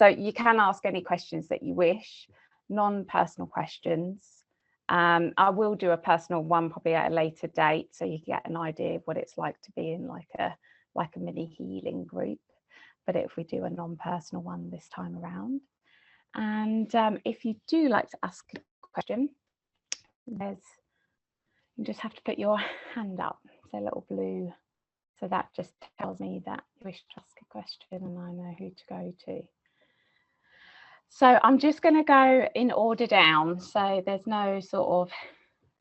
So you can ask any questions that you wish, non-personal questions. I will do a personal one probably at a later date, so you get an idea of what it's like to be in like a mini healing group. But if we do a non-personal one this time around, and if you do like to ask a question, you just have to put your hand up. It's a little blue, so that just tells me that you wish to ask a question, and I know who to go to. So I'm just going to go in order down, so there's no sort of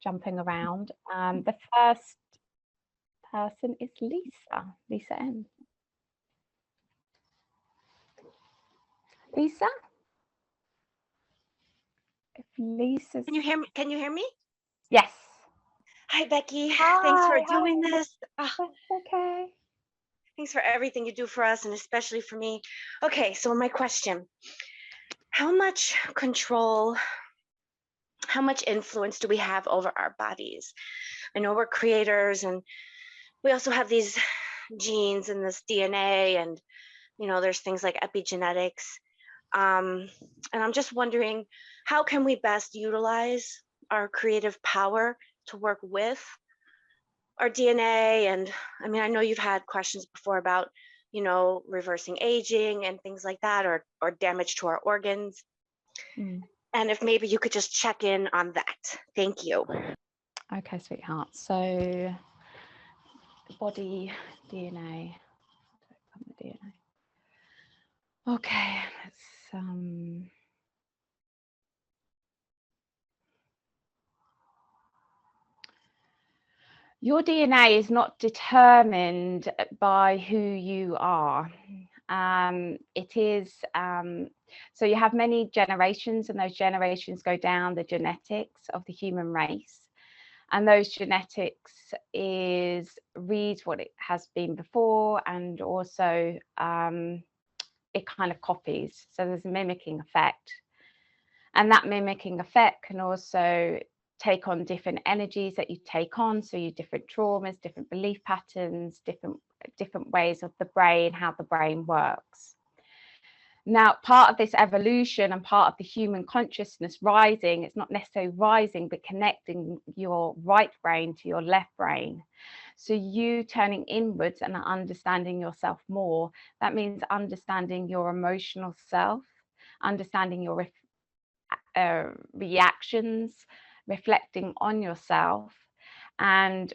jumping around. The first person is Lisa M. Lisa? If Lisa's... Can you hear me? Can you hear me? Yes. Hi, Becky. Hi, thanks for doing this. That's okay. Thanks for everything you do for us, and especially for me. Okay, so my question: how much control, how much influence do we have over our bodies? I know we're creators, and we also have these genes and this DNA, and there's things like epigenetics. And I'm just wondering, how can we best utilize our creative power to work with our DNA? And I mean, I know you've had questions before about, reversing aging and things like that, or damage to our organs. And if maybe you could just check in on that. Thank you. Okay, sweetheart. So body DNA. Okay, let's your DNA is not determined by who you are. It is, so you have many generations, and those generations go down the genetics of the human race. And those genetics reads what it has been before, and also it kind of copies. So there's a mimicking effect. And that mimicking effect can also take on different energies that you take on. So you different traumas, different belief patterns, different ways of the brain, how the brain works. Now, part of this evolution and part of the human consciousness rising, it's not necessarily rising, but connecting your right brain to your left brain. So you turning inwards and understanding yourself more, that means understanding your emotional self, understanding your reactions, reflecting on yourself, and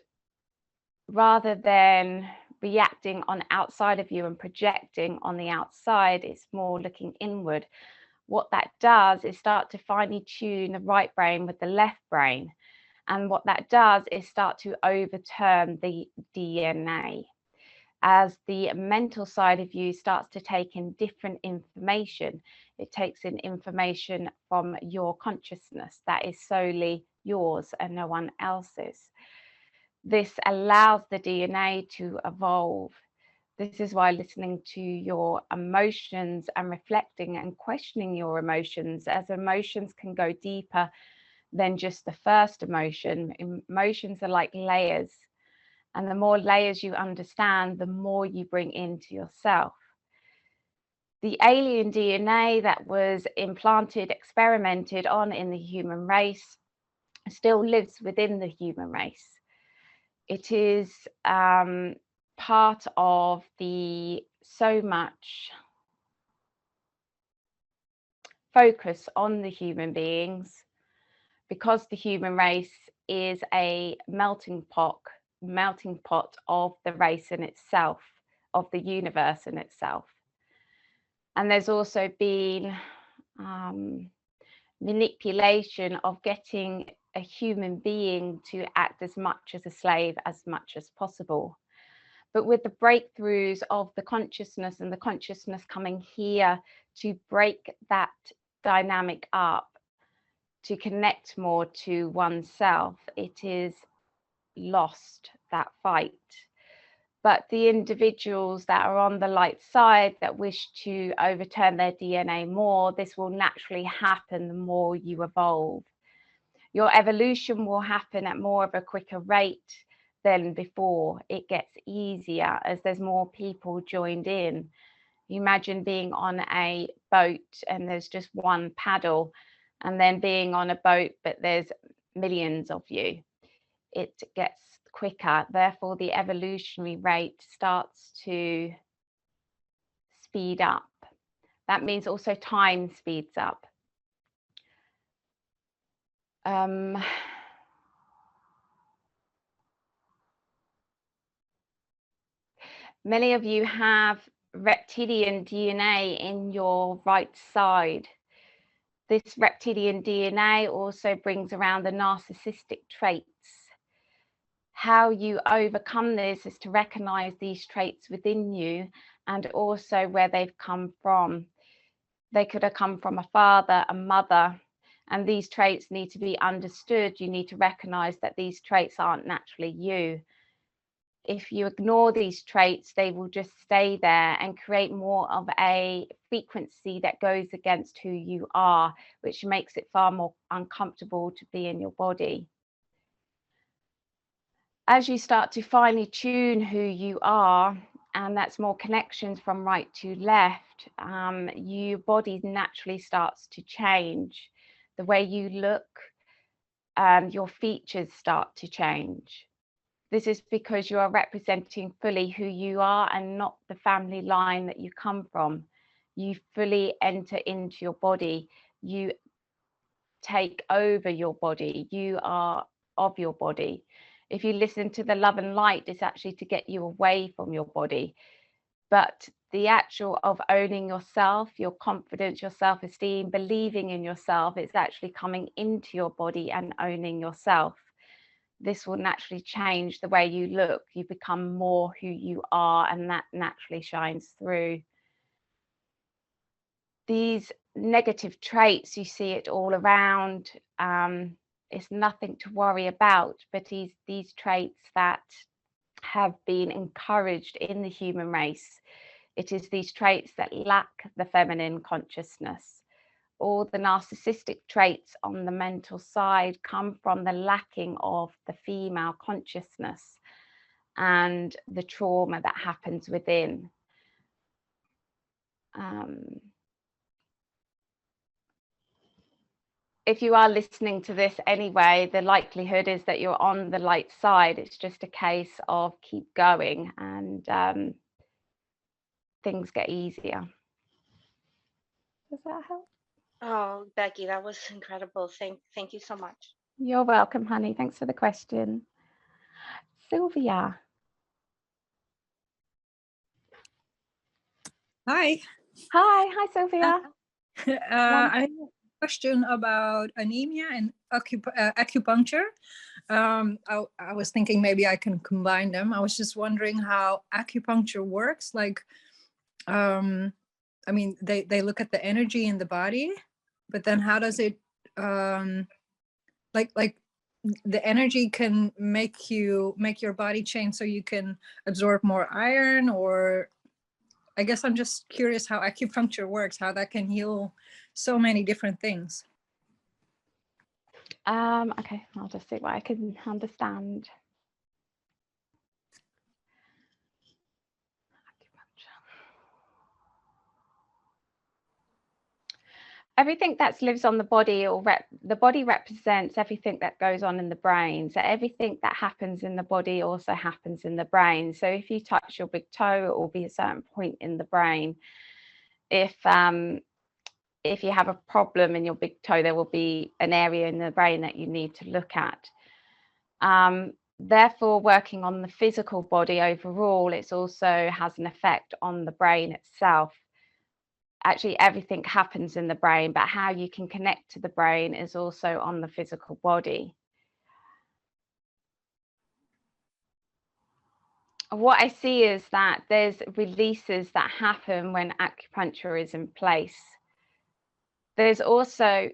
rather than reacting on outside of you and projecting on the outside, it's more looking inward. What that does is start to finely tune the right brain with the left brain. And what that does is start to overturn the DNA. As the mental side of you starts to take in different information, it takes in information from your consciousness that is solely yours and no one else's. This allows the DNA to evolve. This is why listening to your emotions and reflecting and questioning your emotions, as emotions can go deeper than just the first emotion. Emotions are like layers. And the more layers you understand, the more you bring into yourself. The alien DNA that was implanted, experimented on in the human race still lives within the human race. It is part of the so much focus on the human beings, because the human race is a melting pot of the race in itself, of the universe in itself. And there's also been manipulation of getting a human being to act as much as a slave as much as possible. But with the breakthroughs of the consciousness and the consciousness coming here to break that dynamic up, to connect more to oneself, it is lost that fight. But the individuals that are on the light side that wish to overturn their DNA more, this will naturally happen the more you evolve. Your evolution will happen at more of a quicker rate than before. It gets easier as there's more people joined in. You imagine being on a boat and there's just one paddle, and then being on a boat, but there's millions of you. It gets quicker. Therefore, the evolutionary rate starts to speed up. That means also time speeds up. Many of you have reptilian DNA in your right side. This reptilian DNA also brings around the narcissistic traits. How you overcome this is to recognize these traits within you and also where they've come from. They could have come from a father, a mother, and these traits need to be understood. You need to recognize that these traits aren't naturally you. If you ignore these traits, they will just stay there and create more of a frequency that goes against who you are, which makes it far more uncomfortable to be in your body. As you start to finely tune who you are, and that's more connections from right to left, your body naturally starts to change. The way you look, your features start to change. This is because you are representing fully who you are and not the family line that you come from. You fully enter into your body. You take over your body. You are of your body. If you listen to the love and light, it's actually to get you away from your body. But the actual of owning yourself, your confidence, your self-esteem, believing in yourself, it's actually coming into your body and owning yourself. This will naturally change the way you look. You become more who you are, and that naturally shines through. These negative traits, you see it all around. It's nothing to worry about, but these traits that have been encouraged in the human race. It is these traits that lack the feminine consciousness. All the narcissistic traits on the mental side come from the lacking of the female consciousness and the trauma that happens within. If you are listening to this anyway, the likelihood is that you're on the light side. It's just a case of keep going and things get easier. Does that help? Oh, Becky, that was incredible. Thank you so much. You're welcome, honey. Thanks for the question. Sylvia. Hi. Hi, Sylvia. I have a question about anemia and acupuncture. I was thinking maybe I can combine them. I was just wondering how acupuncture works. Like, I mean, they look at the energy in the body, but then how does it, like the energy can make your body change so you can absorb more iron, or I guess I'm just curious how acupuncture works, how that can heal so many different things. Okay, I'll just see what I can understand. Everything that lives on the body, or the body represents everything that goes on in the brain. So everything that happens in the body also happens in the brain. So if you touch your big toe, it will be a certain point in the brain. If you have a problem in your big toe, there will be an area in the brain that you need to look at. Therefore, working on the physical body overall, it also has an effect on the brain itself. Actually, everything happens in the brain, but how you can connect to the brain is also on the physical body. What I see is that there's releases that happen when acupuncture is in place. There's a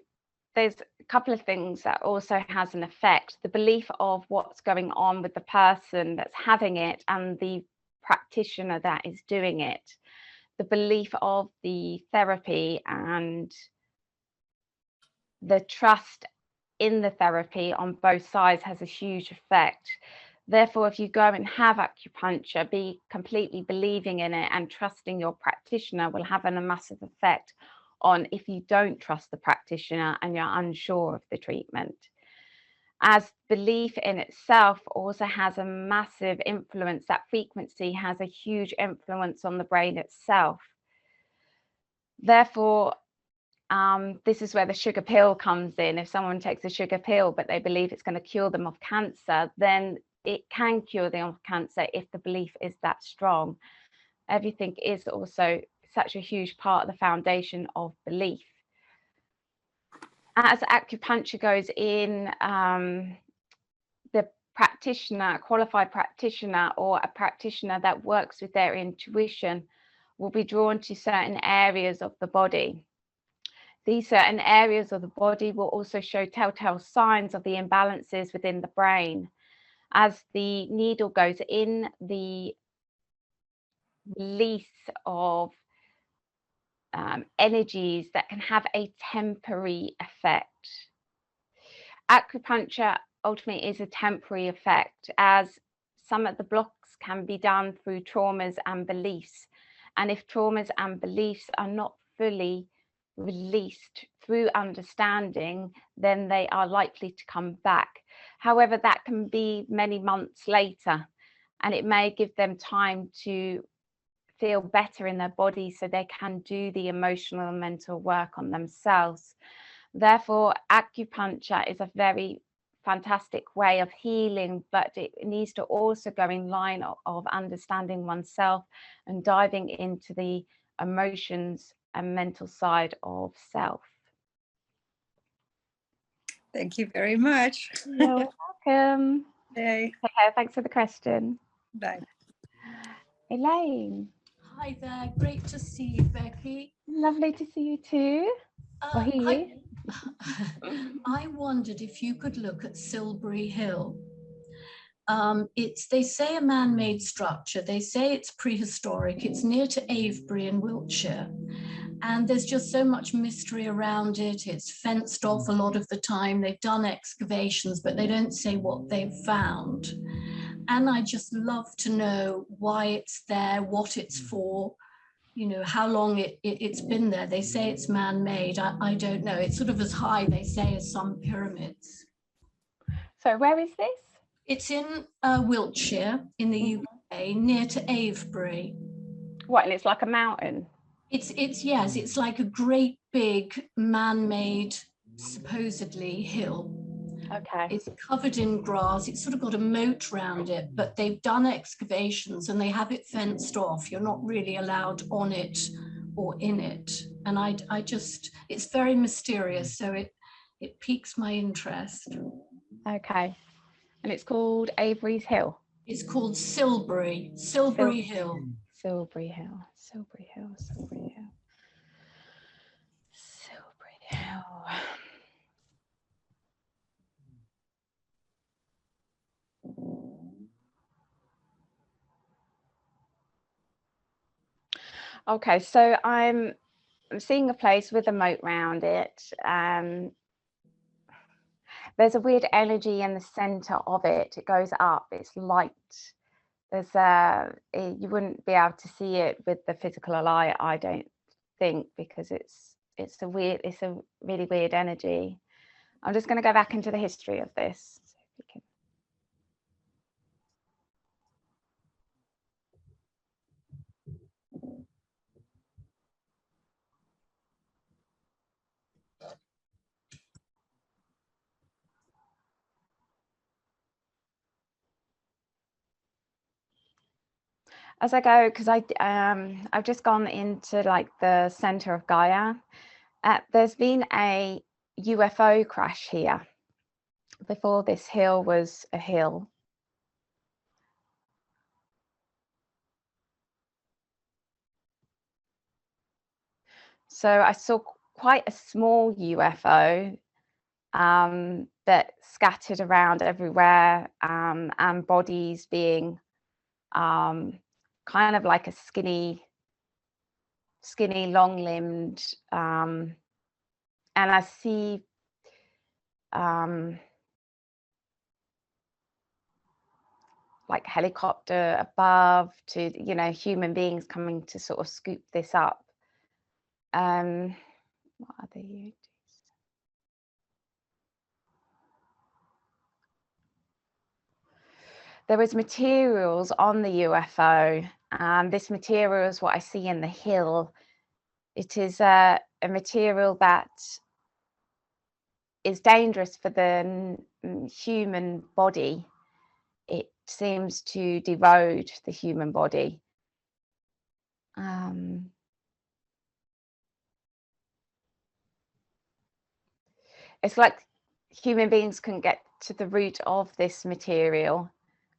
couple of things that also has an effect. The belief of what's going on with the person that's having it and the practitioner that is doing it. The belief of the therapy and the trust in the therapy on both sides has a huge effect. Therefore, if you go and have acupuncture, be completely believing in it and trusting your practitioner will have a massive effect on if you don't trust the practitioner and you're unsure of the treatment. As belief in itself also has a massive influence, that frequency has a huge influence on the brain itself. Therefore, this is where the sugar pill comes in. If someone takes a sugar pill, but they believe it's going to cure them of cancer, then it can cure them of cancer if the belief is that strong. Everything is also such a huge part of the foundation of belief. As acupuncture goes in, the practitioner, a qualified practitioner, or a practitioner that works with their intuition will be drawn to certain areas of the body. These certain areas of the body will also show telltale signs of the imbalances within the brain. As the needle goes in, the release of energies that can have a temporary effect. Acupuncture ultimately is a temporary effect, as some of the blocks can be done through traumas and beliefs. And if traumas and beliefs are not fully released through understanding, then they are likely to come back. However, that can be many months later, and it may give them time to feel better in their body so they can do the emotional and mental work on themselves. Therefore, acupuncture is a very fantastic way of healing, but it needs to also go in line of understanding oneself and diving into the emotions and mental side of self. Thank you very much. You're welcome. Hey, Okay, thanks for the question. bye. Elaine. Hi there, great to see you, Becky. Lovely to see you too. Or hear you. I wondered if you could look at Silbury Hill. They say a man-made structure. They say it's prehistoric. It's near to Avebury in Wiltshire. And there's just so much mystery around it. It's fenced off a lot of the time. They've done excavations, but they don't say what they've found. And I just love to know why it's there, what it's for, you know, how long it's been there. They say it's man-made. I don't know. It's sort of as high, they say, as some pyramids. So where is this? It's in Wiltshire in the UK, near to Avebury. What, and it's like a mountain? Yes, it's like a great big man-made, supposedly, hill. Okay. It's covered in grass. It's sort of got a moat around it, but they've done excavations and they have it fenced off. You're not really allowed on it or in it. And I just, it's very mysterious. So it piques my interest. Okay. And it's called Avebury's Hill. It's called Silbury Hill. Silbury Hill. Silbury Hill. Silbury Hill. Silbury Hill. Okay, so I'm seeing a place with a moat round it. There's a weird energy in the center of it. It goes up. It's light. You wouldn't be able to see it with the physical eye, I don't think, because it's a really weird energy. I'm just going to go back into the history of this. So if we can. As I go, because I've just gone into like the center of Gaia. There's been a UFO crash here. Before this hill was a hill. So I saw quite a small UFO that scattered around everywhere, and bodies being kind of like a skinny, long-limbed, and I see like helicopter above to, you know, human beings coming to sort of scoop this up. What other UFOs? There was materials on the UFO. This material is what I see in the hill. It is a material that is dangerous for the human body. It seems to erode the human body. It's like human beings couldn't get to the root of this material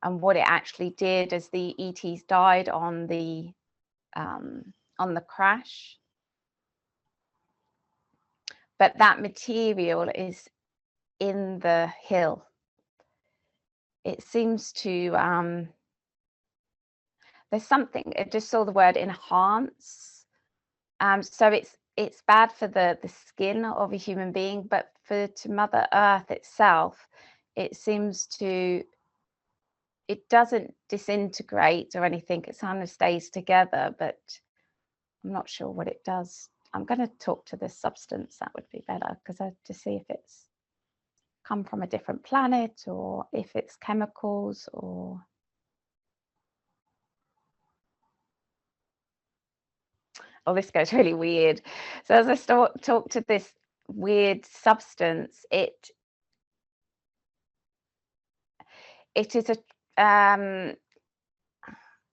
and what it actually did as the ETs died on the crash. But that material is in the hill. It seems to there's something, I just saw the word enhance. So it's bad for the skin of a human being, but to Mother Earth itself, it seems to, it doesn't disintegrate or anything. It kind of stays together, but I'm not sure what it does. I'm going to talk to the substance. That would be better, because I to see if it's come from a different planet or if it's chemicals or. Oh, this goes really weird. So as I talk to this weird substance, it is a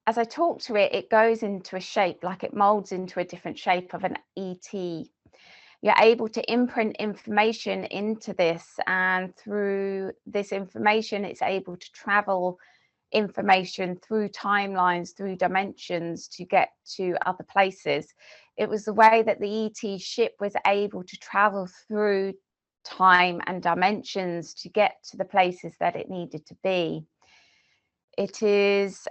as I talk to it, it goes into a shape, like it molds into a different shape of an ET. You're able to imprint information into this, and through this information, it's able to travel information through timelines, through dimensions to get to other places. It was the way that the ET ship was able to travel through time and dimensions to get to the places that it needed to be. It is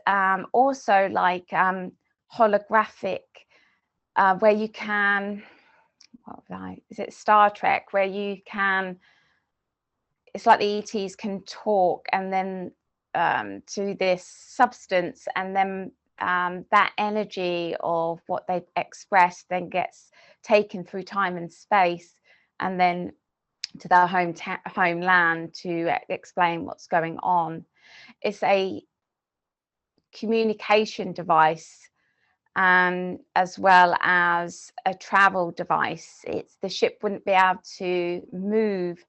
also like holographic, where you can, is it Star Trek, where you can, it's like the ETs can talk and then to this substance, and then that energy of what they've expressed then gets taken through time and space and then to their homeland to explain what's going on. It's a communication device, as well as a travel device. The ship wouldn't be able to move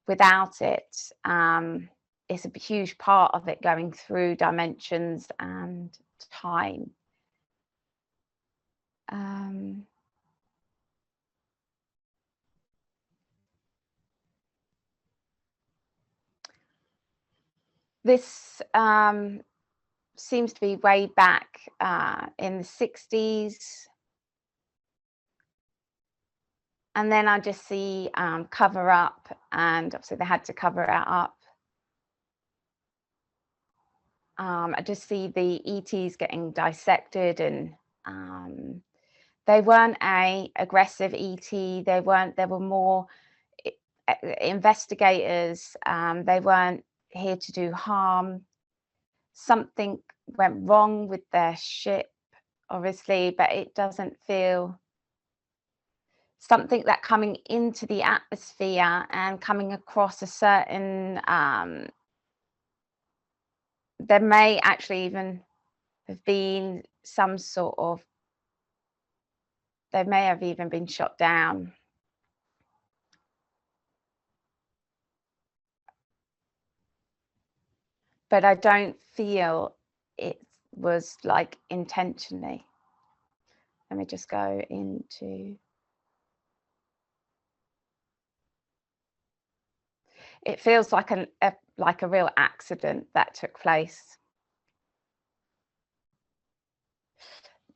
without it. It's a huge part of it going through dimensions and time. This seems to be way back in the 60s. And then I just see cover up, and obviously they had to cover it up. I just see the ETs getting dissected, and they weren't a aggressive ET. They were more investigators. They weren't here to do harm. Something went wrong with their ship, obviously, but it doesn't feel something that coming into the atmosphere and coming across a certain there may actually even have been some sort of, they may have even been shot down. But I don't feel it was like intentionally. Let me just go into, it feels like a real accident that took place.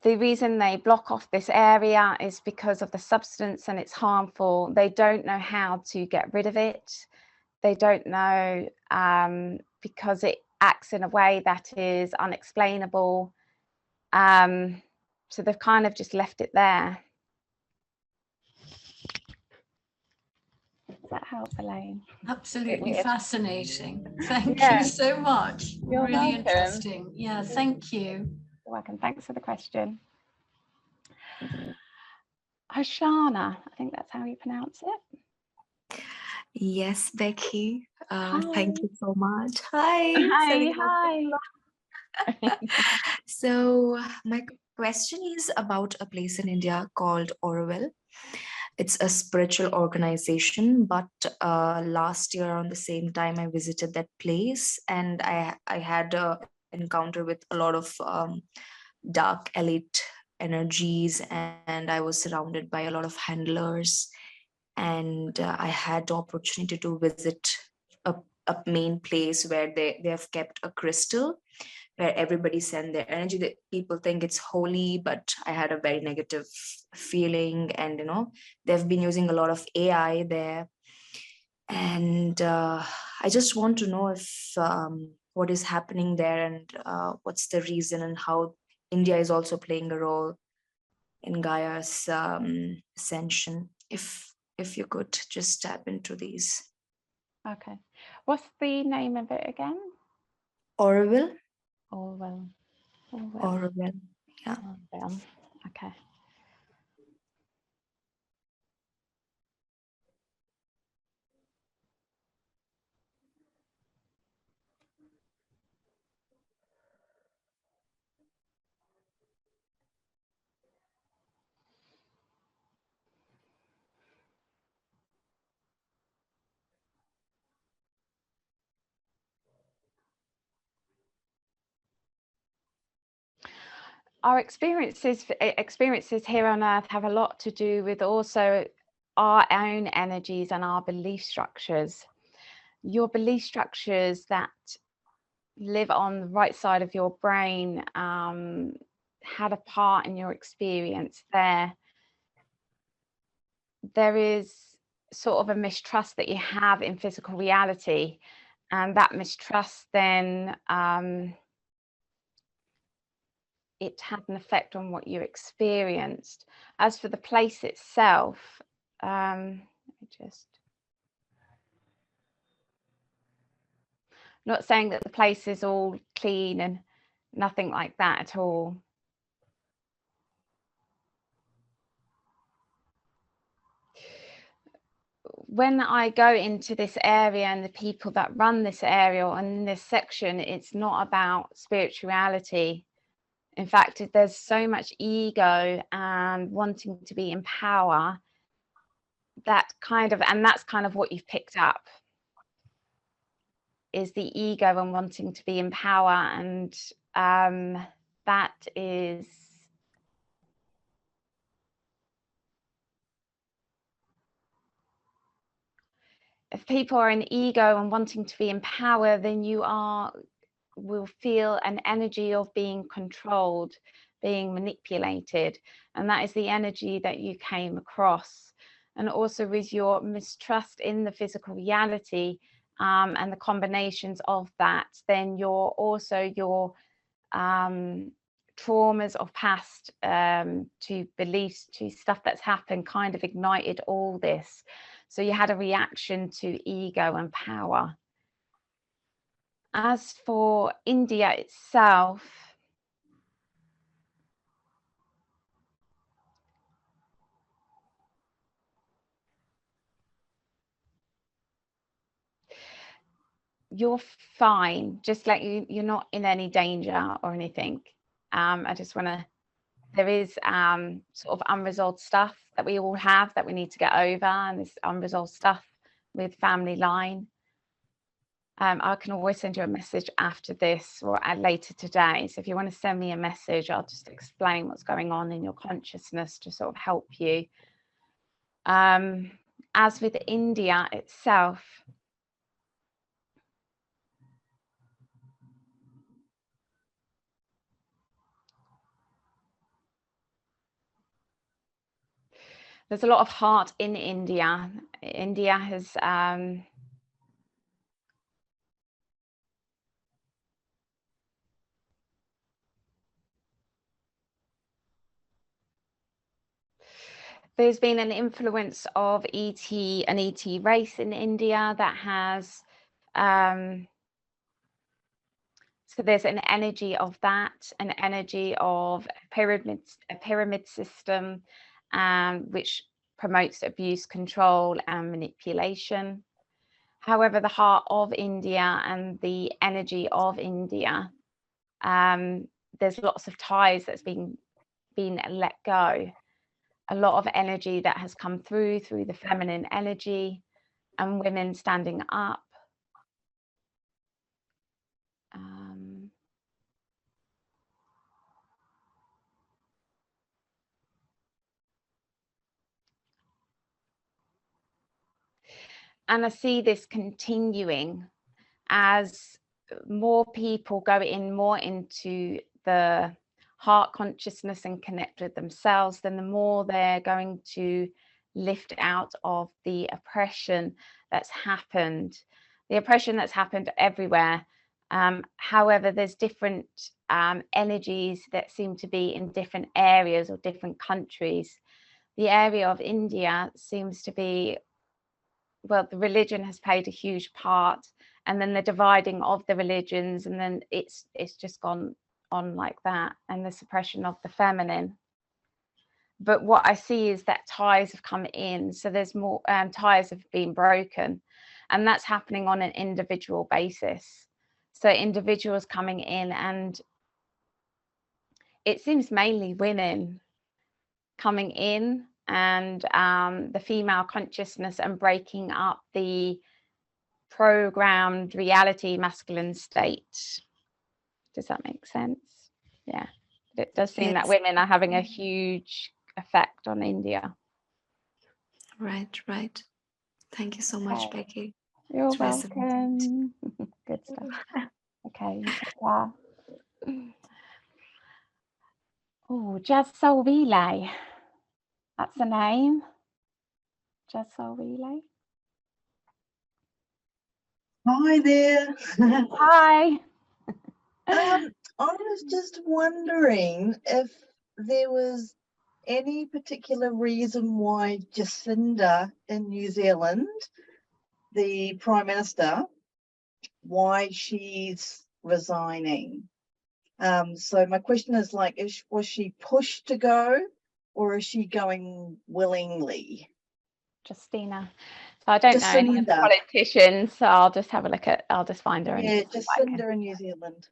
The reason they block off this area is because of the substance, and it's harmful. They don't know how to get rid of it. They don't know because it acts in a way that is unexplainable. So they've kind of just left it there. that help, Elaine? Absolutely Weird. fascinating. Thank Yeah. you so much. You're Really welcome. interesting. Yeah, thank you. You're welcome. Thanks for the question. Hoshana, I think that's how you pronounce it. Yes, Becky. Thank Hi. you so much. Hi. Hi, Sorry. hi. So my question is about a place in India called Auroville. It's a spiritual organization, but last year around the same time I visited that place, and I had an encounter with a lot of dark elite energies, and I was surrounded by a lot of handlers, and I had the opportunity to visit a, a main place where they have kept a crystal where everybody send their energy. That people think it's holy, but I had a very negative feeling. And they've been using a lot of AI there, and I just want to know if what is happening there, and what's the reason, and how India is also playing a role in Gaia's ascension. If you could just tap into these. Okay. What's the name of it again? Auroville. Orwell. Auroville. Yeah. Orwell. Okay. Our experiences here on earth have a lot to do with also our own energies and our belief structures. Your belief structures that live on the right side of your brain had a part in your experience there. There is sort of a mistrust that you have in physical reality, and that mistrust then it had an effect on what you experienced. As for the place itself, let me just, not saying that the place is all clean and nothing like that at all. When I go into this area and the people that run this area and in this section, it's not about spirituality. In fact, there's so much ego and wanting to be in power, that's kind of what you've picked up, is the ego and wanting to be in power. And that is, if people are in ego and wanting to be in power, then you will feel an energy of being controlled, being manipulated, and that is the energy that you came across. And also with your mistrust in the physical reality and the combinations of that, then your traumas of past to beliefs, to stuff that's happened, kind of ignited all this. So you had a reaction to ego and power. As for India itself, you're fine. Just like you're not in any danger or anything. I just want to, there is sort of unresolved stuff that we all have that we need to get over, and this unresolved stuff with family line. I can always send you a message after this or later today. So if you want to send me a message, I'll just explain what's going on in your consciousness to sort of help you. As with India itself, there's a lot of heart in India. India has there's been an influence of an ET race in India that has, so there's an energy of that, an energy of a pyramid system, which promotes abuse, control, and manipulation. However, the heart of India and the energy of India, there's lots of ties that's been let go. A lot of energy that has come through the feminine energy and women standing up. And I see this continuing as more people go more into the heart consciousness and connect with themselves, then the more they're going to lift out of the oppression that's happened. The oppression that's happened everywhere. However, there's different energies that seem to be in different areas or different countries. The area of India seems to be, well, the religion has played a huge part, and then the dividing of the religions, and then it's just gone on like that, and the suppression of the feminine. But what I see is that ties have come in, so there's more ties have been broken, and that's happening on an individual basis. So individuals coming in, and it seems mainly women coming in, and the female consciousness, and breaking up the programmed reality masculine state. Does that make sense? Yeah, it does seem that women are having a huge effect on India. Right. Thank you so much, Becky. You're It's welcome. Good stuff. Okay, you take care. Oh, Jazz Soul Relay. That's the name. Jazz Soul Relay. Hi there. Hi. I was just wondering if there was any particular reason why Jacinda in New Zealand, the Prime Minister, why she's resigning. So my question is, like, was she pushed to go, or is she going willingly? Justina. So I don't know any of the politicians, so I'll just have a look at, I'll just find her. Yeah, Jacinda in New Zealand.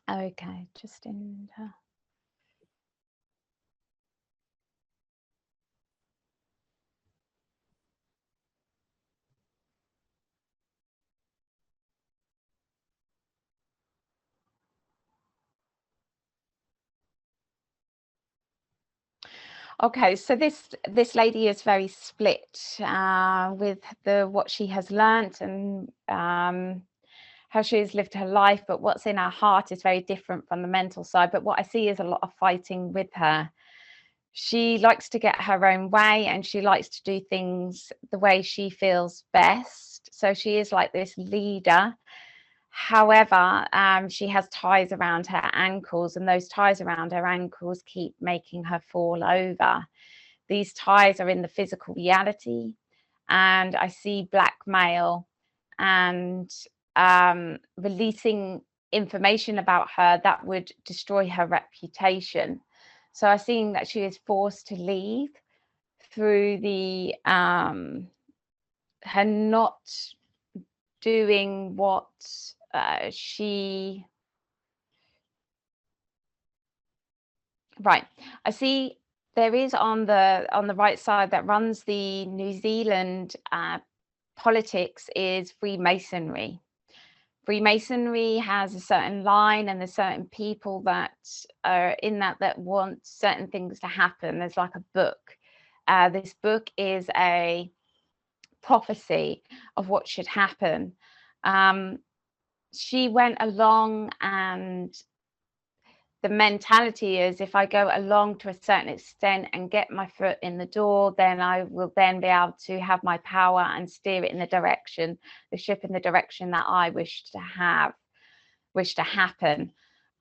Okay, Jacinda. Okay, so this lady is very split with what she has learnt and how she has lived her life, but what's in her heart is very different from the mental side. But what I see is a lot of fighting with her. She likes to get her own way, and she likes to do things the way she feels best. So she is like this leader. However, she has ties around her ankles, and those ties around her ankles keep making her fall over. These ties are in the physical reality, and I see blackmail and releasing information about her that would destroy her reputation. So I'm seeing that she is forced to leave through the her not doing what she. Right, I see there is on the right side that runs the New Zealand politics is Freemasonry. Freemasonry has a certain line, and there's certain people that are in that want certain things to happen. There's like a book. This book is a prophecy of what should happen. She went along, and the mentality is, if I go along to a certain extent and get my foot in the door, then I will then be able to have my power and steer it in the ship in the direction that I wish to happen.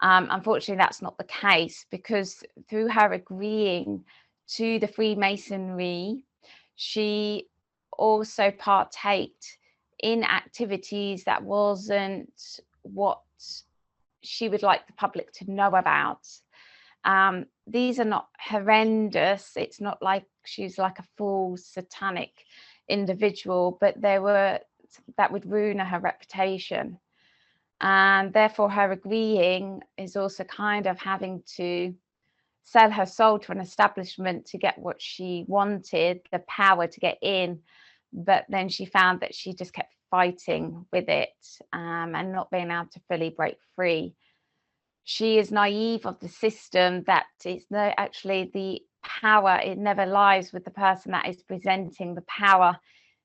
Unfortunately, that's not the case, because through her agreeing to the Freemasonry, she also partaked in activities that wasn't what she would like the public to know about. These are not horrendous. It's not like she's like a full satanic individual, but there were that would ruin her reputation. And therefore her agreeing is also kind of having to sell her soul to an establishment to get what she wanted, the power to get in. But then she found that she just kept fighting with it, and not being able to fully break free. She is naive of the system, that it's no, actually the power, it never lies with the person that is presenting the power.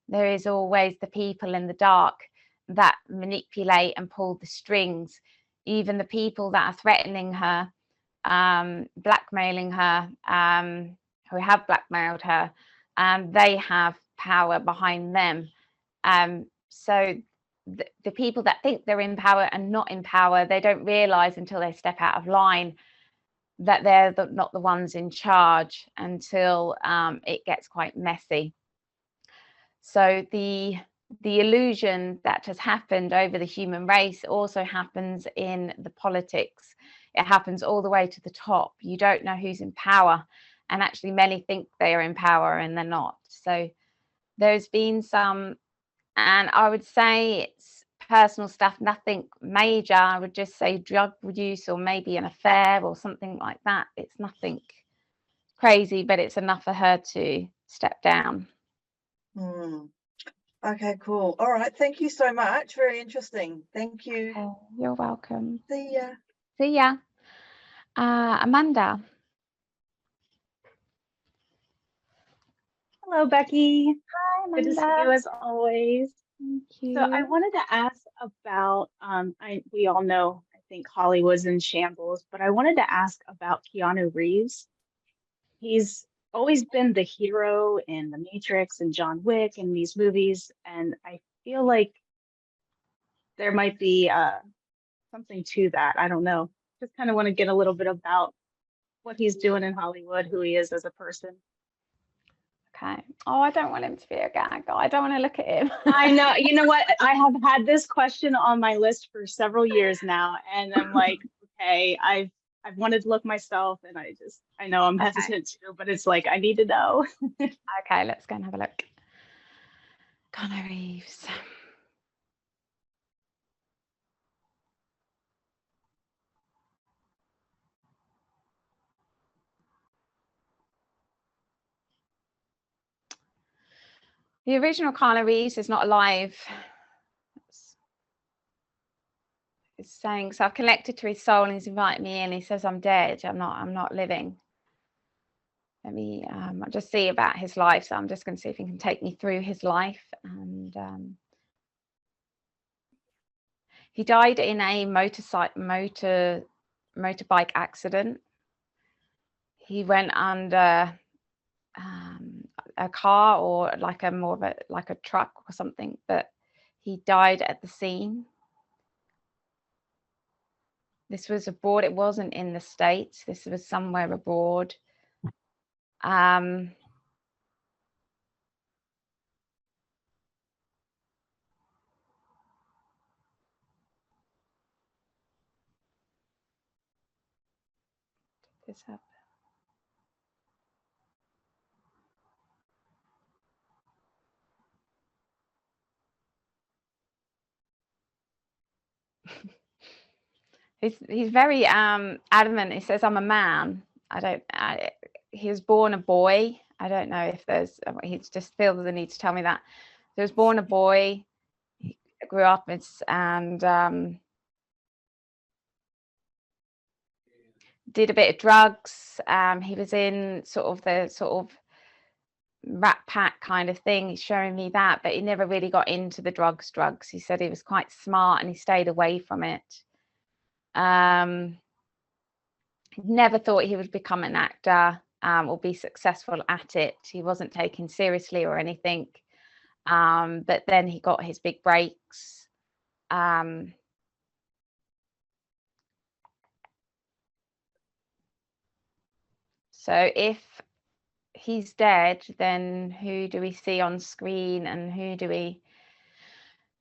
There is always the people in the dark that manipulate and pull the strings. Even the people that are threatening her, blackmailing her, who have blackmailed her, they have power behind them. So the people that think they're in power and not in power, they don't realize until they step out of line that they're not the ones in charge, until it gets quite messy. So the illusion that has happened over the human race also happens in the politics. It happens all the way to the top. You don't know who's in power, and actually many think they are in power and they're not. So there's been some, and I would say it's personal stuff, nothing major. I would just say drug use or maybe an affair or something like that. It's nothing crazy, but it's enough for her to step down. Okay, cool. All right, thank you so much. Very interesting. Thank you. Oh, you're welcome. See ya. See ya. Amanda. Hello, Becky. Hi, Amanda. Good to see you as always. Thank you. So I wanted to ask about, we all know, I think Hollywood's in shambles, but I wanted to ask about Keanu Reeves. He's always been the hero in The Matrix and John Wick and these movies, and I feel like there might be something to that. I don't know. Just kind of want to get a little bit about what he's doing in Hollywood, who he is as a person. Okay. Oh, I don't want him to be a gag. I don't want to look at him. I know. You know what? I have had this question on my list for several years now, and I'm like, okay, I've wanted to look myself, and I know I'm hesitant to, but it's like I need to know. Okay, let's go and have a look. Keanu Reeves. The original Keanu Reeves is not alive. It's saying, so I've connected to his soul and he's invited me in. He says I'm dead. I'm not living. Let me I'll just see about his life. So I'm just going to see if he can take me through his life. And he died in a motorbike accident. He went under a car, or like a more of a like a truck or something, but he died at the scene. This was abroad. It wasn't in the States. This was somewhere abroad. This happened. He's very adamant. He says, I'm a man. He was born a boy. I don't know if there's, he just feels the need to tell me that. He was born a boy. He grew up and did a bit of drugs. He was in sort of the rat pack kind of thing. He's showing me that, but he never really got into the drugs. He said he was quite smart and he stayed away from it. Never thought he would become an actor or be successful at it. He wasn't taken seriously or anything. But then he got his big breaks. So if he's dead, then who do we see on screen, and who do we...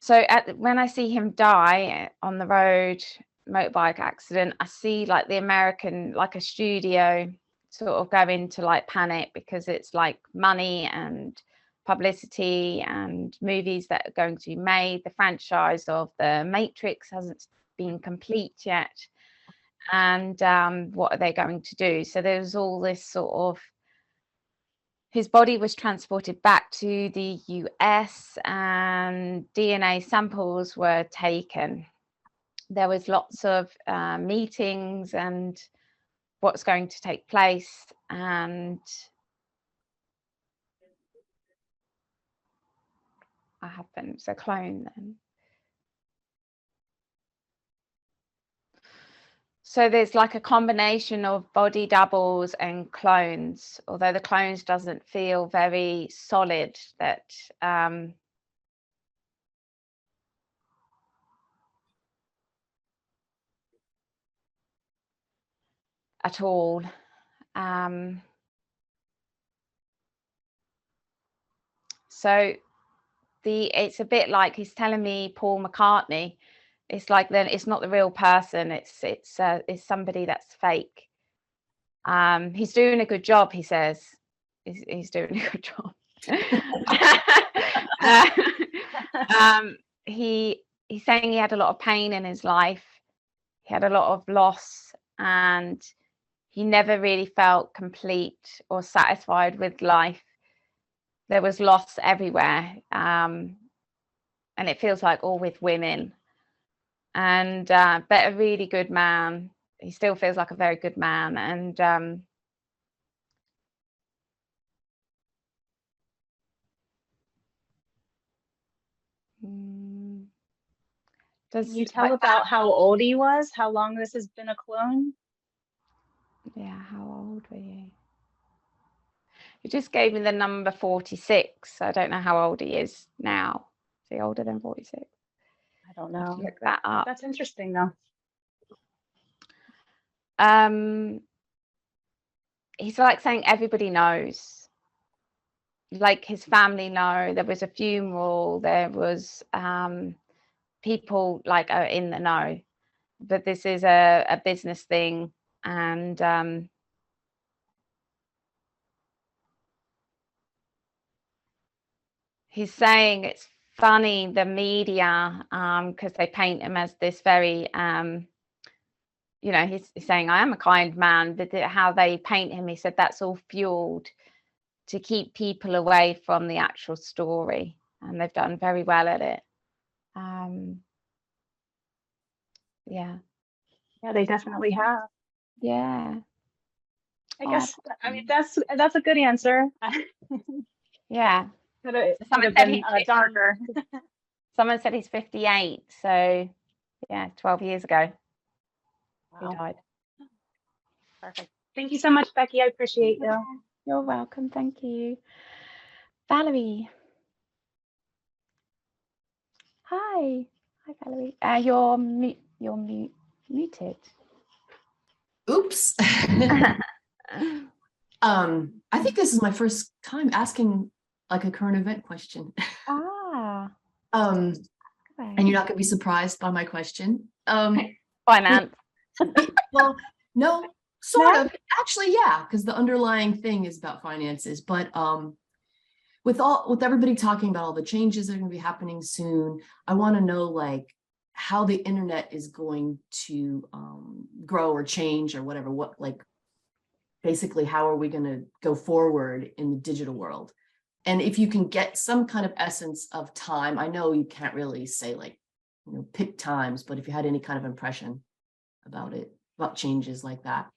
So when I see him die on the road, motorbike accident, I see like the American, like a studio sort of go into like panic, because it's like money and publicity and movies that are going to be made. The franchise of the Matrix hasn't been complete yet, and what are they going to do? So there's all this sort of... His body was transported back to the US and DNA samples were taken. There was lots of meetings and what's going to take place, and I haven't. So clone then. So there's like a combination of body doubles and clones, although the clones doesn't feel very solid, that at all. So it's a bit like he's telling me Paul McCartney. It's like, then it's not the real person. It's somebody that's fake. He's doing a good job, he says. He's doing a good job. He's saying he had a lot of pain in his life. He had a lot of loss, and he never really felt complete or satisfied with life. There was loss everywhere, and it feels like all with women. And but a really good man. He still feels like a very good man, and Can you tell about how old he was? How long this has been a clone? Yeah, how old were you? You just gave me the number 46. I don't know how old he is now. Is he older than 46? I don't know. Look that up. That's interesting though. He's like saying everybody knows. Like his family know. There was a funeral. There was people like are in the know. But this is a business thing, and he's saying it's funny, the media, because they paint him as this very you know, he's saying, I am a kind man, but how they paint him, he said that's all fueled to keep people away from the actual story, and they've done very well at it. Yeah, they definitely have. Yeah, I guess, I mean, that's a good answer. yeah. Could have Someone said been he's darker. Someone said he's 58, so yeah, 12 years ago he Wow. died. Perfect. Thank you so much, Becky. I appreciate you. You're welcome. Thank you. Valerie. Hi. Hi, Valerie. You're muted. Oops. I think this is my first time asking like a current event question. Ah. And Okay. you're not going to be surprised by my question. Finance. Well, no, sort of. Actually, yeah, because the underlying thing is about finances. But with everybody talking about all the changes that are going to be happening soon, I want to know like how the internet is going to grow or change or whatever. What like basically how are we going to go forward in the digital world? And if you can get some kind of essence of time, I know you can't really say like, you know, pick times, but if you had any kind of impression about it, about changes like that.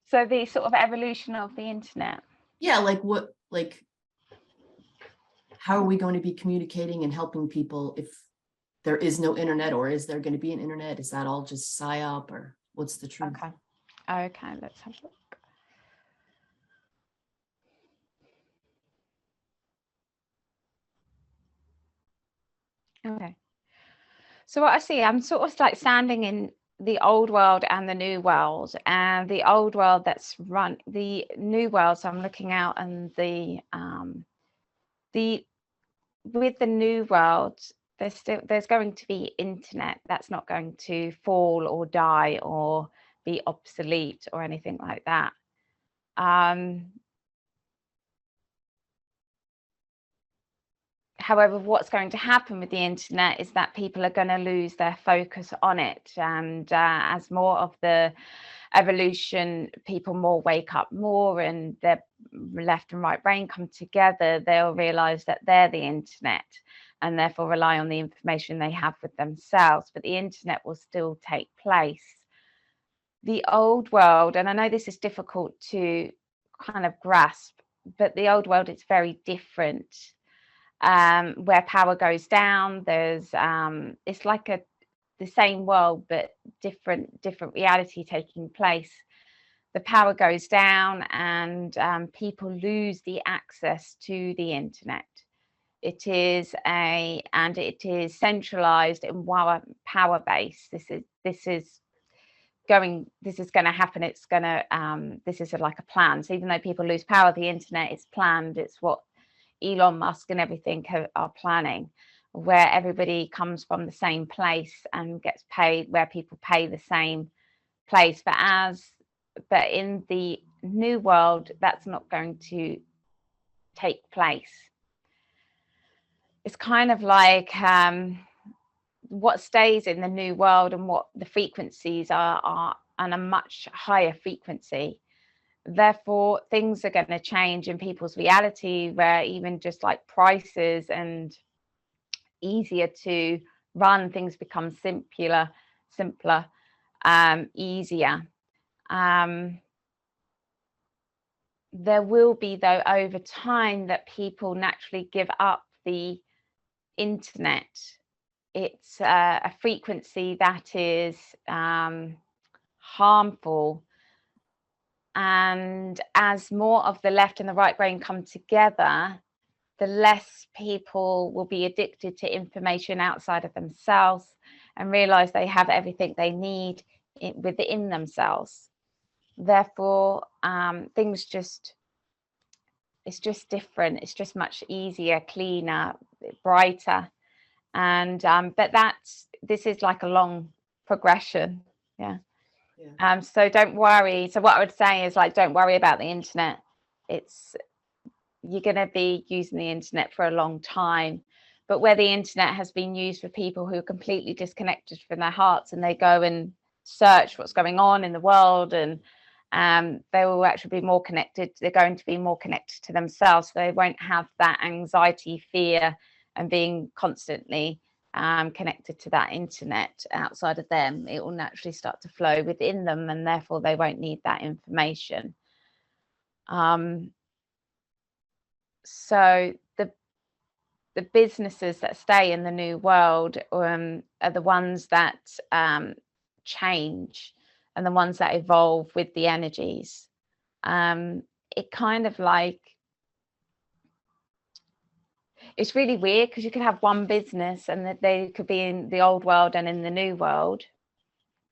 So the sort of evolution of the internet. Yeah, like what, like, how are we going to be communicating and helping people if there is no internet, or is there going to be an internet? Is that all just psyop, or what's the truth? Okay, let's have a look. Okay. So what I see, I'm sort of like standing the old world and the new world, and the old world that's run the new world. So I'm looking out, and the with the new world, there's going to be internet. That's not going to fall or die or be obsolete or anything like that. However, what's going to happen with the internet is that people are going to lose their focus on it, and as more of the evolution, people more wake up more, and their left and right brain come together, they'll realize that they're the internet, and therefore rely on the information they have with themselves. But the internet will still take place. The old world, and I know this is difficult to kind of grasp, but the old world is very different. Where power goes down, there's it's like the same world but different reality taking place. The power goes down, and people lose the access to the internet. It is centralized in power base. This is going to happen. It's going to this is like a plan. So even though people lose power, the internet is planned. It's what Elon Musk and everything are planning, where everybody comes from the same place and gets paid, where people pay the same place. But in the new world, that's not going to take place. It's kind of like what stays in the new world, and what the frequencies are on a much higher frequency. Therefore, things are going to change in people's reality, where even just like prices and easier to run, things become simpler, easier. There will be, though, over time, that people naturally give up the internet. It's a frequency that is harmful. And as more of the left and the right brain come together, the less people will be addicted to information outside of themselves and realize they have everything they need within themselves. Therefore, it's just different. It's just much easier, cleaner, brighter. And but this is like a long progression. Yeah. So don't worry. So what I would say is, like, don't worry about the internet. You're going to be using the internet for a long time. But where the internet has been used for people who are completely disconnected from their hearts, and they go and search what's going on in the world, and they will actually be more connected. They're going to be more connected to themselves. So they won't have that anxiety, fear, and being constantly connected to that internet outside of them. It will naturally start to flow within them, and therefore they won't need that information. So the businesses that stay in the new world are the ones that change, and the ones that evolve with the energies. It kind of like, it's really weird, because you could have one business and that they could be in the old world and in the new world,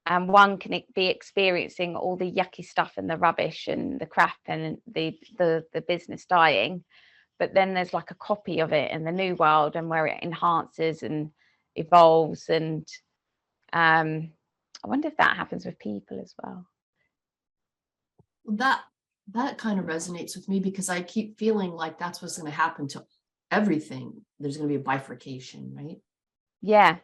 and one can be experiencing all the yucky stuff and the rubbish and the crap and the business dying, but then there's like a copy of it in the new world, and where it enhances and evolves. And I wonder if that happens with people as well. That kind of resonates with me, because I keep feeling like that's what's going to happen to everything. There's going to be a bifurcation, right? Yeah.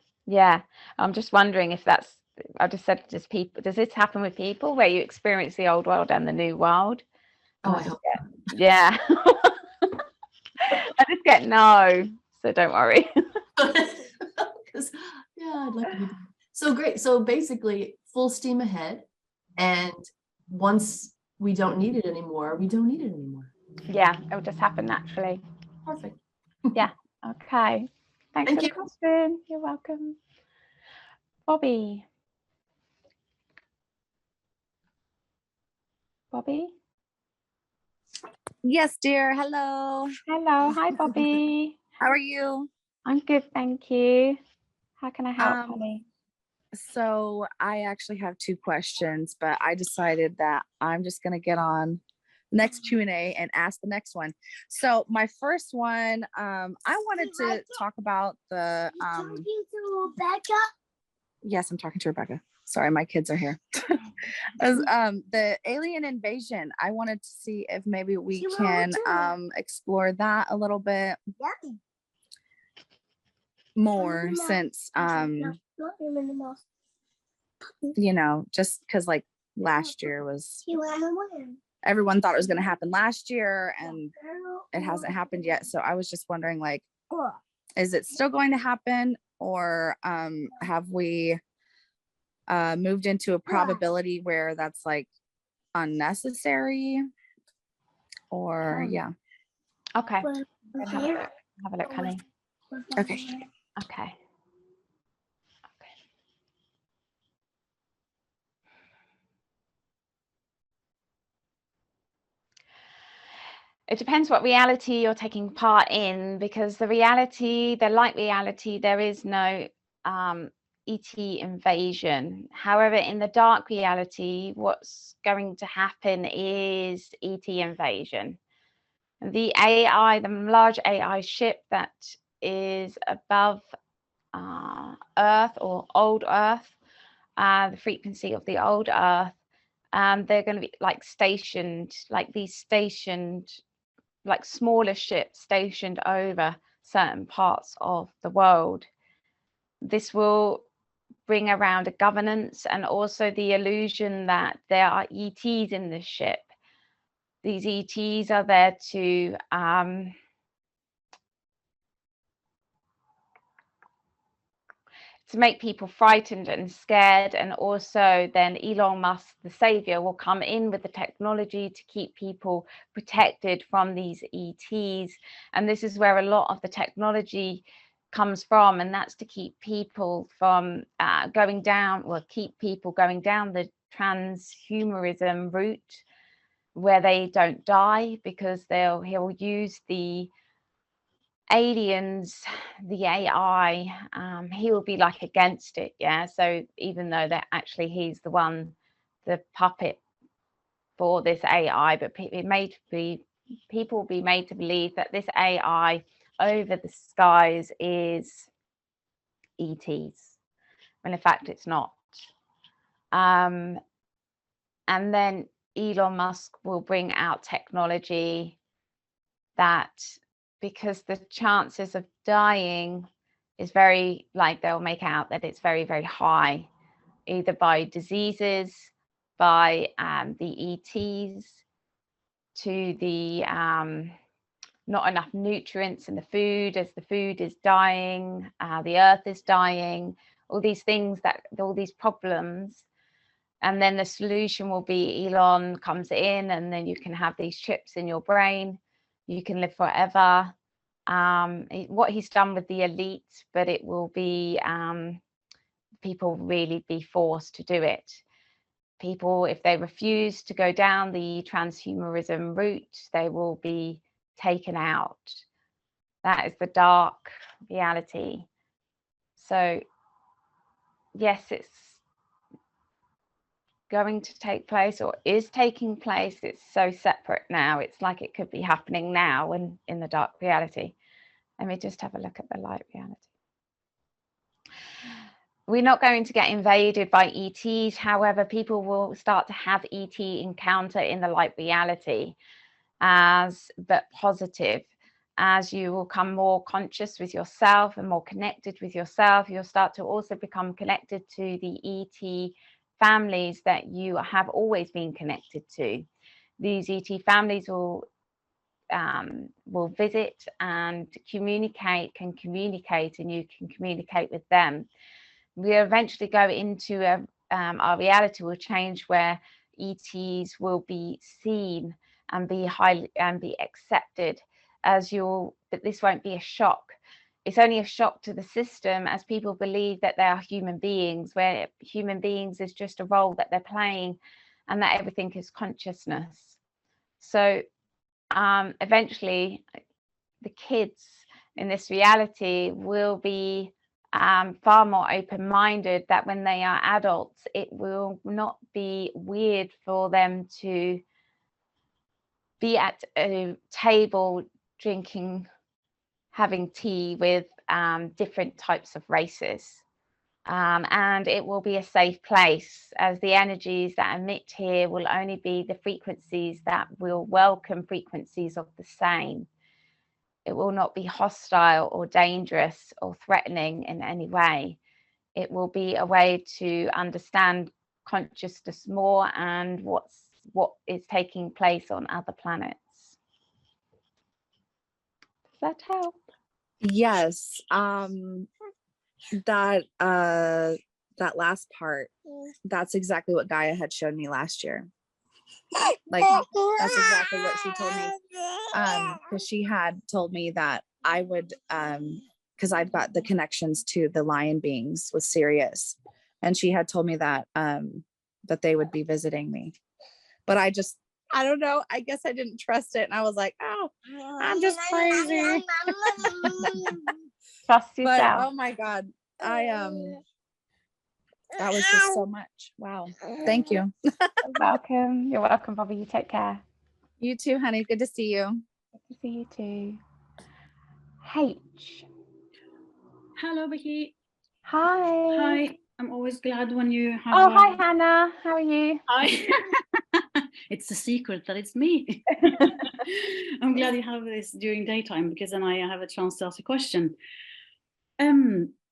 I'm just wondering if that's, I just said, does this happen with people, where you experience the old world and the new world? Oh, I hope. Yeah. I just get no, so don't worry. Because I'd like to be so great. So basically, full steam ahead, and once we don't need it anymore, we don't need it anymore. Yeah, it'll just happen naturally. Perfect. Yeah. Okay. Thanks Thank for you. the question. You're welcome. Bobby. Yes, dear. Hello. Hello. Hi, Bobby. How are you? I'm good, thank you. How can I help, honey? So I actually have two questions, but I decided that I'm just going to get on the next Q&A and ask the next one. So my first one, I wanted to talk about the Talking to Rebecca? yes, I'm talking to Rebecca. Sorry, my kids are here. The alien invasion. I wanted to see if maybe we can explore that a little bit more, since you know, just because like last year was, everyone thought it was going to happen last year and it hasn't happened yet. So I was just wondering, like, is it still going to happen, or have we moved into a probability where that's like unnecessary, or yeah. Okay. Have a look, honey. Okay. Okay. It depends what reality you're taking part in, because the light reality, there is no ET invasion. However, in the dark reality, what's going to happen is ET invasion. The AI, the large AI ship that is above Earth, or old Earth, the frequency of the old Earth, they're going to be like stationed, like smaller ships stationed over certain parts of the world. This will bring around a governance, and also the illusion that there are ETs in this ship. These ETs are there to make people frightened and scared, and also then Elon Musk, the savior, will come in with the technology to keep people protected from these ETs. And this is where a lot of the technology comes from, and that's to keep people from keep people going down the transhumanism route, where they don't die, because he'll use the aliens, the AI, he will be like against it, yeah. So even though that actually he's the puppet for this AI, but people will be made to believe that this AI over the skies is ETs, when in fact it's not. And then Elon Musk will bring out technology that, because the chances of dying is very, like, they'll make out that it's very, very high, either by diseases, by the ETs, to the not enough nutrients in the food, as the food is dying, the earth is dying, all these things, all these problems. And then the solution will be Elon comes in, and then you can have these chips in your brain. You can live forever. What he's done with the elite, but it will be people really be forced to do it. People, if they refuse to go down the transhumanism route, they will be taken out. That is the dark reality. So yes, it's going to take place, or is taking place. It's so separate now. It's like it could be happening now in the dark reality. Let me just have a look at the light reality. We're not going to get invaded by ETs. However, people will start to have ET encounter in the light reality, but positive. As you will become more conscious with yourself and more connected with yourself, you'll start to also become connected to the ET families that you have always been connected to. These ET families will visit and communicate, and you can communicate with them. We eventually go into our reality will change, where ETs will be seen and be accepted as but this won't be a shock. It's only a shock to the system, as people believe that they are human beings, where human beings is just a role that they're playing, and that everything is consciousness. So eventually the kids in this reality will be far more open-minded, that when they are adults, it will not be weird for them to be at a table drinking, having tea with different types of races. And it will be a safe place, as the energies that emit here will only be the frequencies that will welcome frequencies of the same. It will not be hostile or dangerous or threatening in any way. It will be a way to understand consciousness more and what is taking place on other planets. Does that help? Yes. That last part, that's exactly what Gaia had shown me last year. Like, that's exactly what she told me. Because she had told me that I would, because I've got the connections to the lion beings with Sirius, and she had told me that that they would be visiting me. But I don't know. I guess I didn't trust it, and I was like, oh, I'm just crazy. Trust But yourself. oh my God, that was just so much. Wow. Thank you. You're welcome. You're welcome, Bobby. You take care. You too, honey. Good to see you. Good to see you too. H. Hello, Becky. Hi. Hi. I'm always glad when you have. Oh, hi, Hannah. How are you? Hi. It's a secret that it's me. I'm glad you have this during daytime, because then I have a chance to ask a question.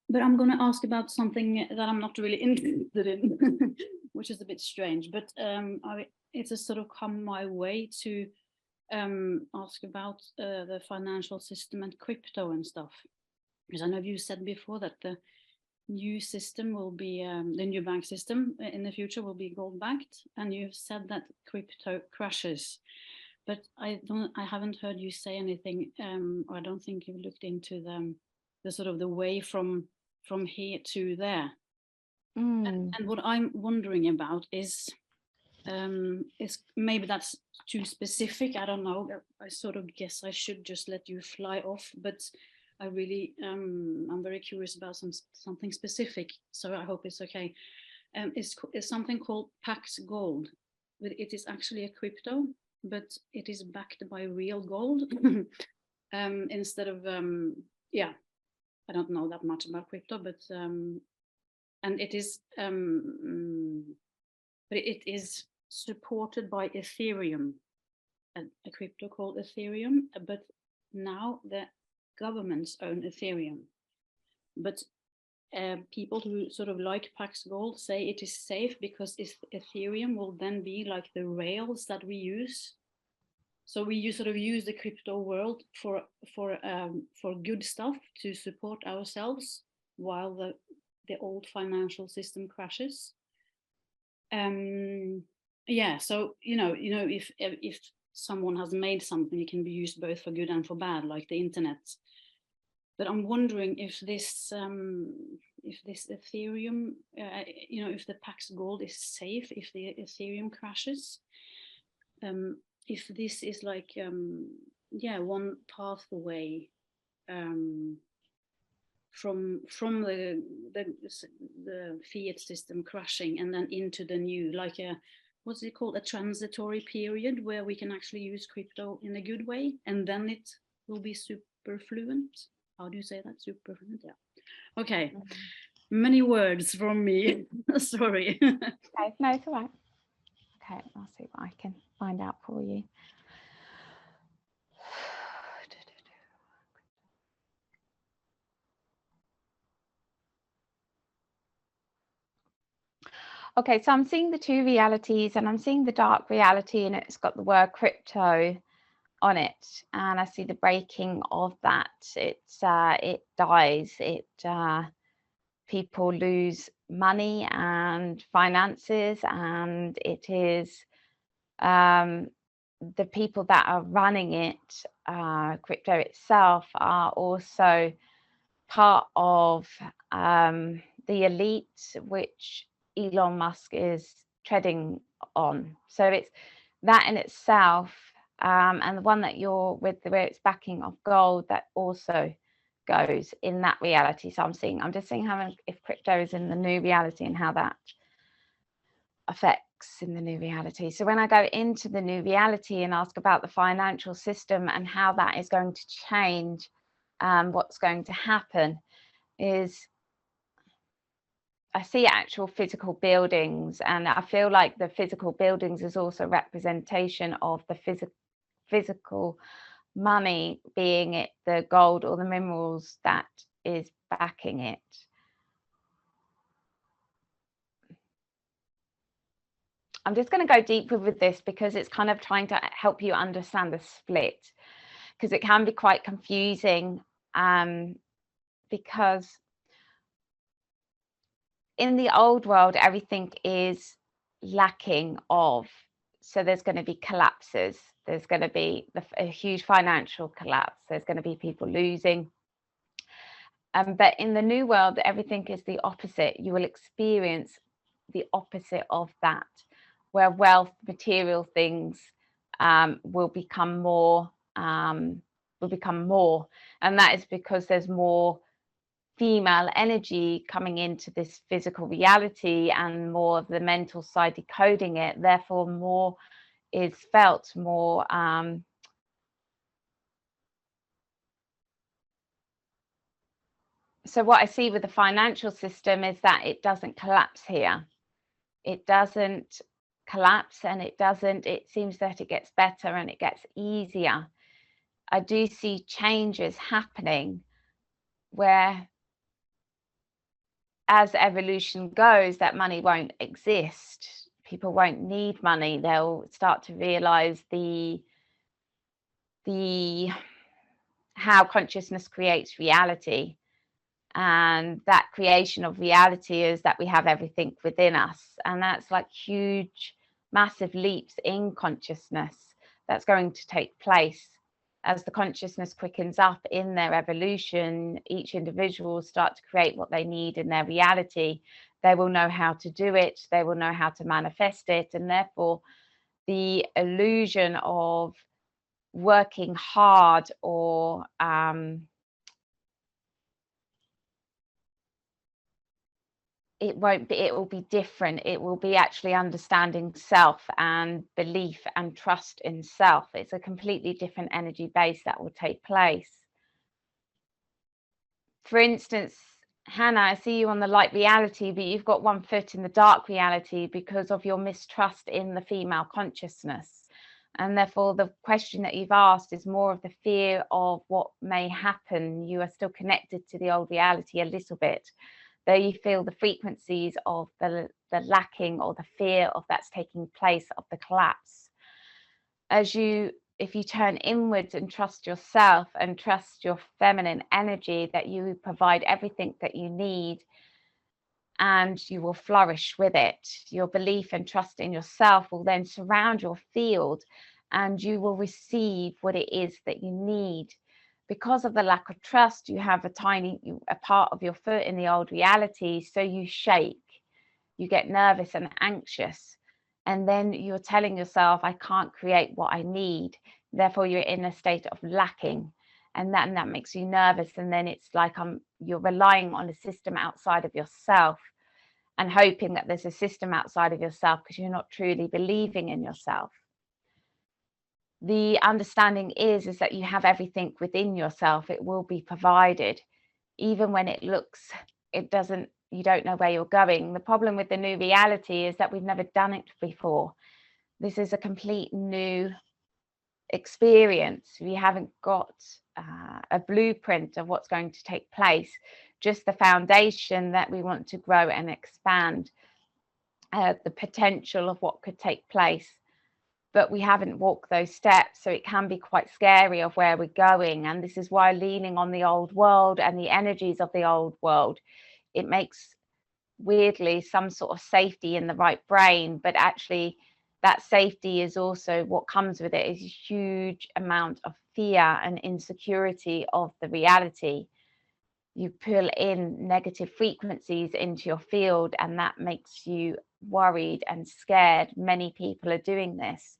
But I'm going to ask about something that I'm not really interested in, which is a bit strange. But it's a sort of come my way to ask about the financial system and crypto and stuff. Because I know you said before that the new system will be, the new bank system in the future will be gold backed, and you've said that crypto crashes. But I haven't heard you say anything, or I don't think you've looked into the sort of the way from here to there. And what I'm wondering about is maybe that's too specific. I don't know. I sort of guess I should just let you fly off, but I really I'm very curious about something specific. So I hope it's okay. It's something called Pax Gold. It is actually a crypto, but it is backed by real gold instead of yeah. I don't know that much about crypto, but and it is but it is supported by Ethereum, a crypto called Ethereum. But now the governments own Ethereum. But people who sort of like Pax Gold say it is safe because Ethereum will then be like the rails that we use. So we sort of use the crypto world for good stuff to support ourselves while the old financial system crashes. Yeah, so if someone has made something, it can be used both for good and for bad, like the internet. But I'm wondering if this Ethereum, if the Pax Gold is safe, if the Ethereum crashes. If this is like one pathway from the fiat system crashing and then into the new, like what's it called, a transitory period where we can actually use crypto in a good way, and then it will be super fluent. How do you say that? Super fluent? Yeah. Okay. Many words from me. Sorry. Okay, no, it's all right. Okay, I'll see what I can find out for you. Okay, so I'm seeing the two realities, and I'm seeing the dark reality, and it's got the word crypto on it, and I see the breaking of that. It dies. People lose money and finances, and it is the people that are running it, crypto itself, are also part of the elite, which Elon Musk is treading on. So it's that in itself, and the one that you're with, where it's backing of gold, that also goes in that reality. So I'm just seeing how, if crypto is in the new reality and how that affects in the new reality. So when I go into the new reality and ask about the financial system and how that is going to change, what's going to happen is I see actual physical buildings, and I feel like the physical buildings is also representation of the physical money, being it the gold or the minerals that is backing it. I'm just going to go deeper with this because it's kind of trying to help you understand the split, because it can be quite confusing, because in the old world everything is lacking of, so there's going to be collapses, there's going to be a huge financial collapse, there's going to be people losing. But in the new world, everything is the opposite. You will experience the opposite of that, where wealth, material things will become more, and that is because there's more female energy coming into this physical reality and more of the mental side decoding it. Therefore, more is felt, more so what I see with the financial system is that it doesn't collapse here. It doesn't collapse, and it seems that it gets better and it gets easier. I do see changes happening where, as evolution goes, that money won't exist. People won't need money. They'll start to realize how consciousness creates reality. And that creation of reality is that we have everything within us. And that's like huge, massive leaps in consciousness that's going to take place. As the consciousness quickens up in their evolution, each individual will start to create what they need in their reality. They will know how to do it. They will know how to manifest it. And therefore, the illusion of working hard or it will be different. It will be actually understanding self and belief and trust in self. It's a completely different energy base that will take place. For instance, Hannah, I see you on the light reality, but you've got one foot in the dark reality because of your mistrust in the female consciousness. And therefore, the question that you've asked is more of the fear of what may happen. You are still connected to the old reality a little bit. There you feel the frequencies of the lacking or the fear of that's taking place, of the collapse. If you turn inwards and trust yourself and trust your feminine energy, that you provide everything that you need and you will flourish with it. Your belief and trust in yourself will then surround your field and you will receive what it is that you need. Because of the lack of trust, you have a part of your foot in the old reality, so you shake, you get nervous and anxious, and then you're telling yourself, I can't create what I need, therefore you're in a state of lacking, and that makes you nervous, and then it's like you're relying on a system outside of yourself and hoping that there's a system outside of yourself because you're not truly believing in yourself. The understanding is that you have everything within yourself. It will be provided, even when you don't know where you're going. The problem with the new reality is that we've never done it before. This is a complete new experience. We haven't got a blueprint of what's going to take place, just the foundation that we want to grow and expand, the potential of what could take place. But we haven't walked those steps, so it can be quite scary of where we're going. And this is why leaning on the old world and the energies of the old world, it makes weirdly some sort of safety in the right brain, but actually that safety is also what comes with it is a huge amount of fear and insecurity of the reality. You pull in negative frequencies into your field and that makes you worried and scared. Many people are doing this.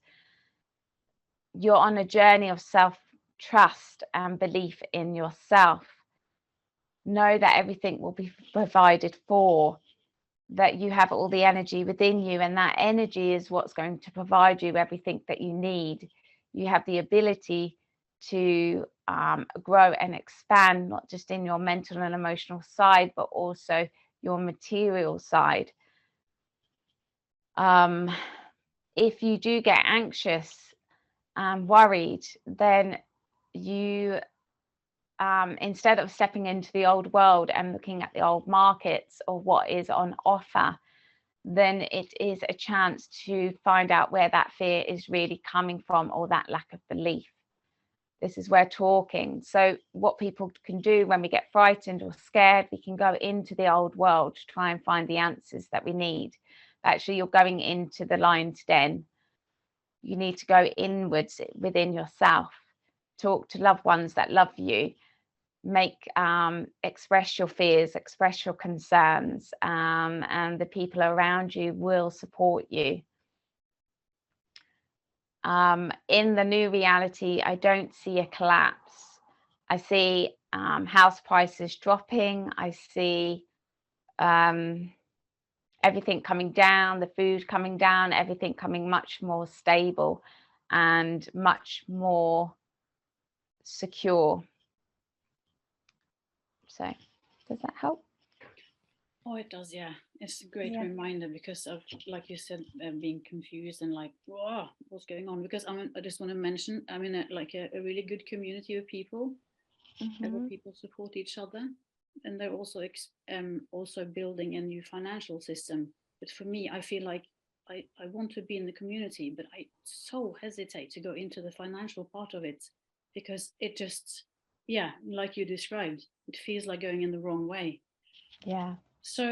You're on a journey of self-trust and belief in yourself. know that everything will be provided for, that you have all the energy within you, and that energy is what's going to provide you everything that you need. You have the ability to grow and expand, not just in your mental and emotional side, but also your material side. If you do get anxious and worried, then you instead of stepping into the old world and looking at the old markets or what is on offer, then it is a chance to find out where that fear is really coming from, or that lack of belief. This is where talking. So what people can do when we get frightened or scared, we can go into the old world to try and find the answers that we need. Actually, you're going into the lion's den. You need to go inwards within yourself, talk to loved ones that love you, express your fears, express your concerns, and the people around you will support you. In the new reality, I don't see a collapse. I see house prices dropping. I see everything coming down, the food coming down, everything coming much more stable and much more secure. So does that help? Oh, it does, yeah. It's a great Yeah. reminder, because of, like you said, being confused and like, whoa, what's going on? Because I just want to mention, I'm in a really good community of people, where people support each other, and they're also also building a new financial system. But for me, I feel like I want to be in the community, but I so hesitate to go into the financial part of it, because it just, yeah, like you described, it feels like going in the wrong way. Yeah. So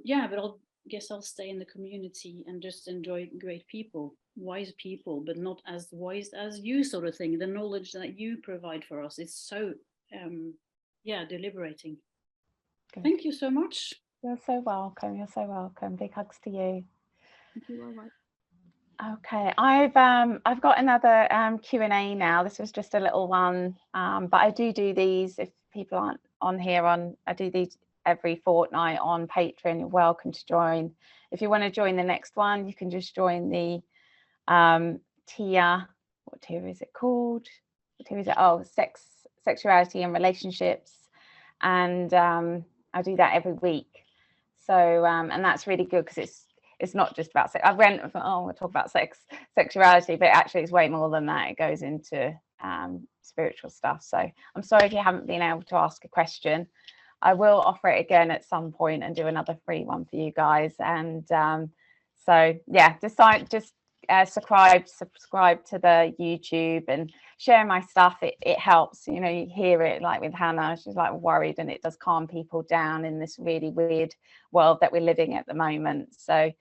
yeah, but I'll stay in the community and just enjoy great people, wise people, but not as wise as you, sort of thing. The knowledge that you provide for us is so yeah, deliberating. Good. Thank you so much. You're so welcome. You're so welcome. Big hugs to you. Thank you. All right. Okay, I've got another Q&A now. This was just a little one, but I do these if people aren't on here. I do these every fortnight on Patreon. You're welcome to join. If you want to join the next one, you can just join the tier. What tier is it called? What tier is it? Oh, sexuality and relationships, and I do that every week. So and that's really good, because it's not just about sex. I went, oh, we'll talk about sexuality, but actually it's way more than that. It goes into spiritual stuff. So I'm sorry if you haven't been able to ask a question. I will offer it again at some point and do another free one for you guys. And so yeah, subscribe to the YouTube and share my stuff. It helps. You know, you hear it, like with Hannah, she's like worried, and it does calm people down in this really weird world that we're living at the moment. So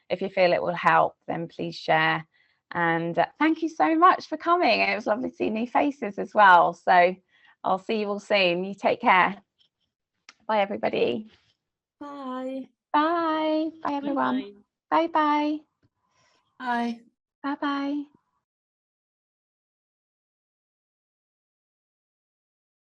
if you feel it will help, then please share. And thank you so much for coming. It was lovely to see new faces as well. So I'll see you all soon. You take care. Bye, everybody. Bye. Bye. Bye, everyone. Bye-bye. Bye. Bye-bye.